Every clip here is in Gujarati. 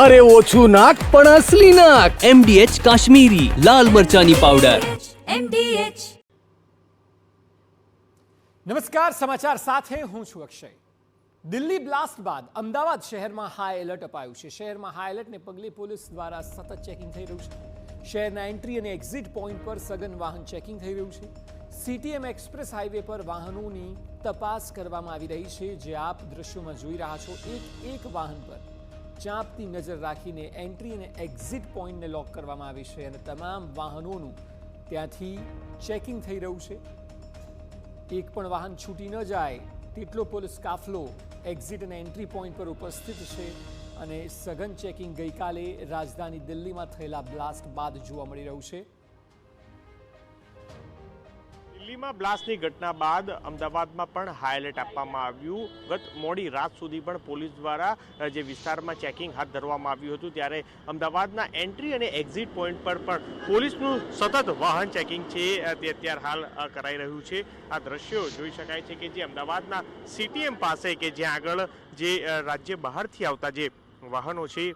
અરે ઓછું નાક પણ અસલી નાક. MDH કાશ્મીરી લાલ મરચાની પાવડર. MDH. નમસ્કાર, સમાચાર સાથે હું છું અક્ષય. દિલ્હી બ્લાસ્ટ બાદ અમદાવાદ શહેરમાં હાઈ એલર્ટ અપાયું છે. શહેરમાં હાઈ એલર્ટને પગલે પોલીસ દ્વારા સતત ચેકિંગ થઈ રહ્યું છે. શહેરના એન્ટ્રી અને એક્ઝિટ પોઈન્ટ પર સઘન વાહન ચેકિંગ થઈ રહ્યું છે. CTM એક્સપ્રેસ હાઈવે પર વાહનોની તપાસ કરવામાં આવી રહી છે. જે આપ દ્રશ્યોમાં જોઈ રહ્યા છો, એક વાહન પર ચાંપતી નજર રાખીને એન્ટ્રી અને એક્ઝિટ પોઈન્ટને લોક કરવામાં આવી છે અને તમામ વાહનોનું ત્યાંથી ચેકિંગ થઈ રહ્યું છે. એક પણ વાહન છૂટી ન જાય તેટલો પોલીસ કાફલો એક્ઝિટ અને એન્ટ્રી પોઈન્ટ પર ઉપસ્થિત છે અને સઘન ચેકિંગ ગઈકાલે રાજધાની દિલ્હીમાં થયેલા બ્લાસ્ટ બાદ જોવા મળી રહ્યું છે. દિલ્હીમાં બ્લાસ્ટની ઘટના બાદ અમદાવાદમાં પણ હાઈ એલર્ટ આપવામાં આવ્યું. ગત મોડી રાત સુધી પણ પોલીસ દ્વારા જે વિસ્તારમાં ચેકિંગ હાથ ધરવામાં આવ્યું હતું, ત્યારે અમદાવાદના એન્ટ્રી અને એક્ઝિટ પોઈન્ટ પર પણ પોલીસનું સતત વાહન ચેકિંગ છે તે અત્યારે હાલ કરાઈ રહ્યું છે. આ દ્રશ્યો જોઈ શકાય છે કે જે અમદાવાદના CTM પાસે કે જ્યાં આગળ જે રાજ્ય બહારથી આવતા જે વાહનો છે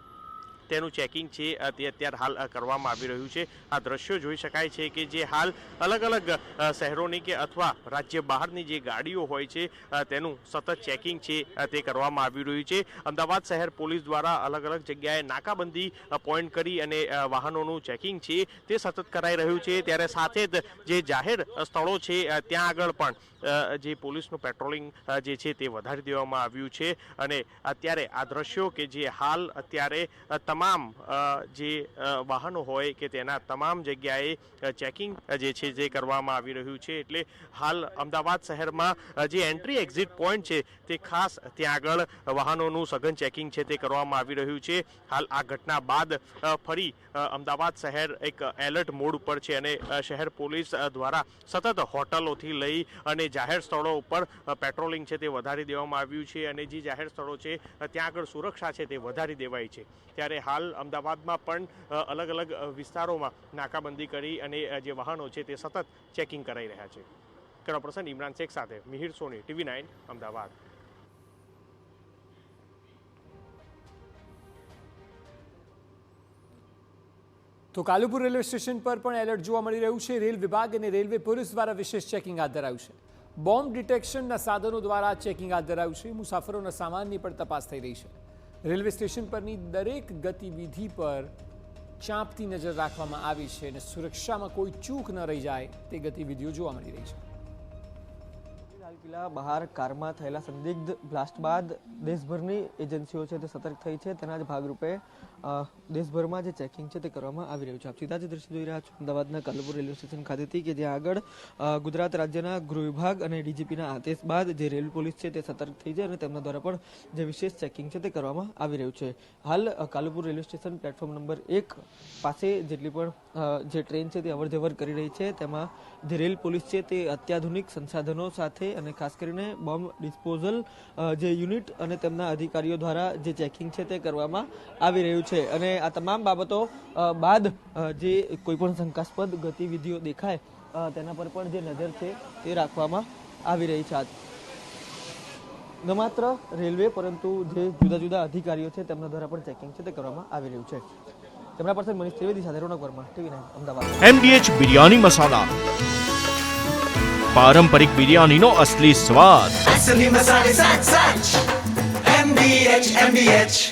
તેનું ચેકિંગ છે તે અત્યારે હાલ કરવામાં આવી રહ્યું છે. આ દ્રશ્યો જોઈ શકાય છે કે જે હાલ અલગ અલગ શહેરોની કે અથવા રાજ્ય બહારની જે ગાડીઓ હોય છે તેનું સતત ચેકિંગ છે તે કરવામાં આવી રહ્યું છે. અમદાવાદ શહેર પોલીસ દ્વારા અલગ અલગ જગ્યાએ નાકાબંધી પોઈન્ટ કરી અને વાહનોનું ચેકિંગ છે તે સતત કરાઈ રહ્યું છે. ત્યારે સાથે જ જે જાહેર સ્થળો છે ત્યાં આગળ પણ જે પોલીસનું પેટ્રોલિંગ જે છે તે વધારી દેવામાં આવ્યું છે અને અત્યારે આ દ્રશ્યો કે જે હાલ અત્યારે તમામ જે વાહનો હોય કે તેના તમામ જગ્યાએ ચેકિંગ જે છે તે કરવામાં આવી રહ્યું છે. એટલે હાલ અમદાવાદ શહેરમાં જે એન્ટ્રી એક્ઝિટ પોઈન્ટ છે તે ખાસ ત્યાં આગળ વાહનોનું સઘન ચેકિંગ છે તે કરવામાં આવી રહ્યું છે. હાલ આ ઘટના બાદ ફરી અમદાવાદ શહેર એક એલર્ટ મોડ ઉપર છે અને શહેર પોલીસ દ્વારા સતત હોટલોથી લઈ અને જાહેર સ્થળો ઉપર પેટ્રોલિંગ છે તે વધારી દેવામાં આવ્યું છે અને જે જાહેર સ્થળો છે ત્યાં આગળ સુરક્ષા છે તે વધારી દેવાઈ છે. ત્યારે હાલ અમદાવાદમાં પણ અલગ અલગ વિસ્તારોમાં નાકાબંધી કરી અને જે વાહનો છે તે સતત ચેકિંગ કરાઈ રહ્યા છે. કેમેરા પર્સન ઇમરાન શેખ સાથે મિહિર સોની, TV9 અમદાવાદ. તો કાલુપુર રેલવે સ્ટેશન પર પણ એલર્ટ જોવા મળી રહ્યું છે. રેલ વિભાગ અને રેલવે પોલીસ દ્વારા વિશેષ ચેકિંગ હાથ ધરાયું છે. બોમ્બ ડિટેક્શનના સાધનો દ્વારા ચેકિંગ હાથ ધરાયું છે. મુસાફરોના સામાનની પણ તપાસ થઈ રહી છે. રેલવે સ્ટેશન પરની દરેક ગતિવિધિ પર ચાંપતી નજર રાખવામાં આવી છે અને સુરક્ષામાં કોઈ ચૂક ન રહી જાય તે ગતિવિધિઓ જોવા મળી રહી છે. લાલ કિલ્લા બહાર કારમાં થયેલા સંદિગ્ધ બ્લાસ્ટ બાદ દેશભરની એજન્સીઓ છે તે સતર્ક થઈ છે. તેના જ ભાગરૂપે દેશભરમાં જે ચેકિંગ છે તે કરવામાં આવી રહ્યું છે. આપ સીધા જ દ્રશ્ય જોઈ રહ્યા છો અમદાવાદના કાલુપુર રેલવે સ્ટેશન ખાતેથી કે જ્યાં આગળ ગુજરાત રાજ્યના ગૃહ વિભાગ અને DGPના આદેશ બાદ જે રેલ પોલીસ છે તે સતર્ક થઈ છે અને તેમના દ્વારા પણ જે વિશેષ ચેકિંગ છે તે કરવામાં આવી રહ્યું છે. હાલ Kalupur railway station platform number 1 પાસે જેટલી પણ જે ટ્રેન છે તે અવરજવર કરી રહી છે તેમાં જે રેલ પોલીસ છે તે અત્યાધુનિક સંસાધનો સાથે અને ખાસ કરીને બોમ્બ ડિસ્પોઝલ જે યુનિટ અને તેમના અધિકારીઓ દ્વારા જે ચેકિંગ છે તે કરવામાં આવી રહ્યું છે અને આ તમામ બાબતો બાદ જે કોઈ પણ શંકાસ્પદ ગતિવિધિઓ દેખાય તેના પર પણ જે નજર છે તે રાખવામાં આવી રહી છે. ન માત્ર રેલવે પરંતુ જે જુદા જુદા અધિકારીઓ છે તેમના દ્વારા પણ ચેકિંગ છે તે કરવામાં આવી રહ્યું છે. કેમેરા પર્સન મનીષ ત્રિવેદી સાથે રોનક વર્મા, TV9 અમદાવાદ. MDH બિરયાની મસાલા, પારંપરિક બિરયાનીનો અસલી સ્વાદ. MDH.